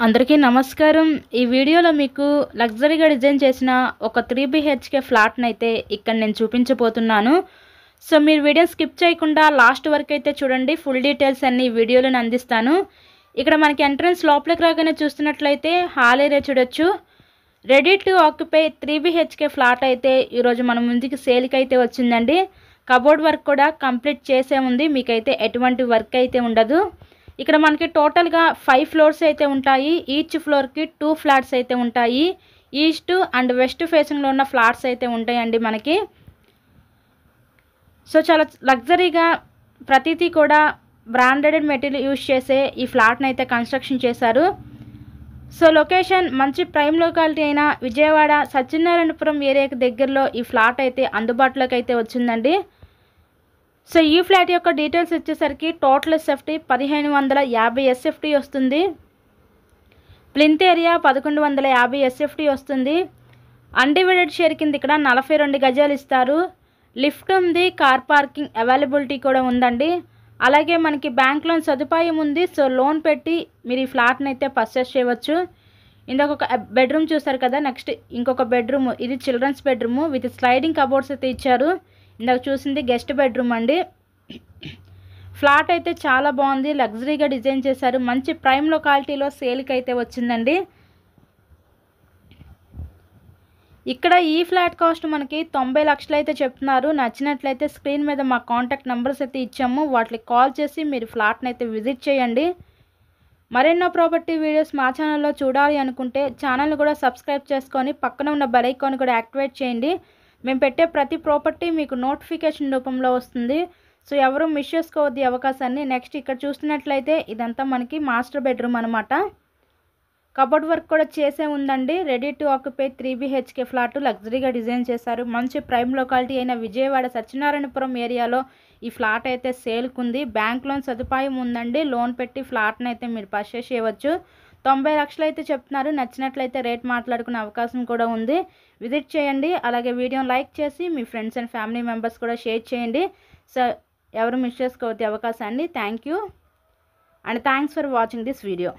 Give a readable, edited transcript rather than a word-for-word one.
అందరికీ నమస్కారం. ఈ వీడియోలో మీకు లగ్జరీగా డిజైన్ చేసిన ఒక 3 BHK ఫ్లాట్‌ని అయితే ఇక్కడ నేను చూపించబోతున్నాను. సో మీరు వీడియో స్కిప్ చేయకుండా లాస్ట్ వరకు అయితే చూడండి. ఫుల్ డీటెయిల్స్ అన్ని ఈ వీడియోలోనే అందిస్తాను. ఇక్కడ మనకి ఎంట్రన్స్ లోపలికి రాగానే చూస్తున్నట్లయితే హాల్ ఏరియా చూడొచ్చు. Ready to occupy 3 BHK flat అయితే ఈరోజు మన ముందుకి సేల్కి అయితే వచ్చిందండి. కబోర్డ్ వర్క్ కూడా కంప్లీట్ చేసే ఉంది. మీకైతే ఎటువంటి వర్క్ అయితే ఉండదు. ఇక్కడ మనకి టోటల్గా 5 ఫ్లోర్స్ అయితే ఉంటాయి. ఈచ్ ఫ్లోర్కి 2 ఫ్లాట్స్ అయితే ఉంటాయి. ఈస్ట్ అండ్ వెస్ట్ ఫేసింగ్లో ఉన్న ఫ్లాట్స్ అయితే ఉంటాయండి మనకి. సో చాలా లగ్జరీగా ప్రతిదీ కూడా బ్రాండెడ్ మెటీరియల్ యూజ్ చేసే ఈ ఫ్లాట్ని అయితే కన్స్ట్రక్షన్ చేశారు. సో లొకేషన్ మంచి ప్రైమ్ లొకాలిటీ అయిన విజయవాడ సత్యనారాయణపురం ఏరియాకి దగ్గరలో ఈ ఫ్లాట్ అయితే అందుబాటులోకి అయితే వచ్చిందండి. సో ఈ ఫ్లాట్ యొక్క డీటెయిల్స్ వచ్చేసరికి టోటల్ ఎస్ఎఫ్టీ 1550 ఎస్ఎఫ్టీ వస్తుంది. ప్లింత్ ఏరియా 1150 ఎస్ఎఫ్టీ వస్తుంది. అన్డివైడెడ్ షేర్ కింద ఇక్కడ 42 గజాలు ఇస్తారు. లిఫ్ట్ ఉంది, కార్ పార్కింగ్ అవైలబిలిటీ కూడా ఉందండి. అలాగే మనకి బ్యాంక్ లోన్ సదుపాయం ఉంది. సో లోన్ పెట్టి మీరు ఈ ఫ్లాట్ని అయితే పర్చేస్ చేయవచ్చు. ఇందాక ఒక బెడ్రూమ్ చూసారు కదా, నెక్స్ట్ ఇంకొక బెడ్రూమ్, ఇది children's bedroom with sliding cupboards అయితే ఇచ్చారు. ఇందాక చూసింది గెస్ట్ బెడ్రూమ్ అండి. ఫ్లాట్ అయితే చాలా బాగుంది, లగ్జరీగా డిజైన్ చేశారు. మంచి ప్రైమ్ లొకాలిటీలో సేల్కి అయితే వచ్చిందండి. ఇక్కడ ఈ ఫ్లాట్ కాస్ట్ మనకి 90 లక్షలు అయితే చెప్తున్నారు. నచ్చినట్లయితే స్క్రీన్ మీద మా కాంటాక్ట్ నెంబర్స్ అయితే ఇచ్చాము, వాటికి కాల్ చేసి మీరు ఫ్లాట్ని అయితే విజిట్ చేయండి. మరెన్నో ప్రాపర్టీ వీడియోస్ మా ఛానల్లో చూడాలి అనుకుంటే ఛానల్ని కూడా సబ్స్క్రైబ్ చేసుకొని పక్కన ఉన్న బెల్ ఐకాన్ కూడా యాక్టివేట్ చేయండి. మేము పెట్టే ప్రతి ప్రాపర్టీ మీకు నోటిఫికేషన్ రూపంలో వస్తుంది. సో ఎవరు మిస్ చేసుకోవద్దు ఈ అవకాశాన్ని. నెక్స్ట్ ఇక్కడ చూస్తున్నట్లయితే ఇదంతా మనకి మాస్టర్ బెడ్రూమ్ అనమాట. కబోర్డ్ వర్క్ కూడా చేసే ఉందండి. Ready to occupy 3 BHK flat లగ్జరీగా డిజైన్ చేశారు. మంచి ప్రైమ్ లొకాలిటీ అయిన విజయవాడ సత్యనారాయణపురం ఏరియాలో ఈ ఫ్లాట్ అయితే సేల్కుంది. బ్యాంక్ లోన్ సదుపాయం ఉందండి. లోన్ పెట్టి ఫ్లాట్ని అయితే మీరు పర్చేస్ చేయవచ్చు. 90 లక్షలు అయితే చెప్తున్నారు. నచ్చినట్లయితే రేట్ మాట్లాడుకునే అవకాశం కూడా ఉంది. విజిట్ చేయండి. అలాగే వీడియోని లైక్ చేసి మీ ఫ్రెండ్స్ అండ్ ఫ్యామిలీ మెంబర్స్ కూడా షేర్ చేయండి. సో ఎవరు మిస్ చేసుకోవద్దు అవకాశాన్ని. Thank you and thanks for watching this video.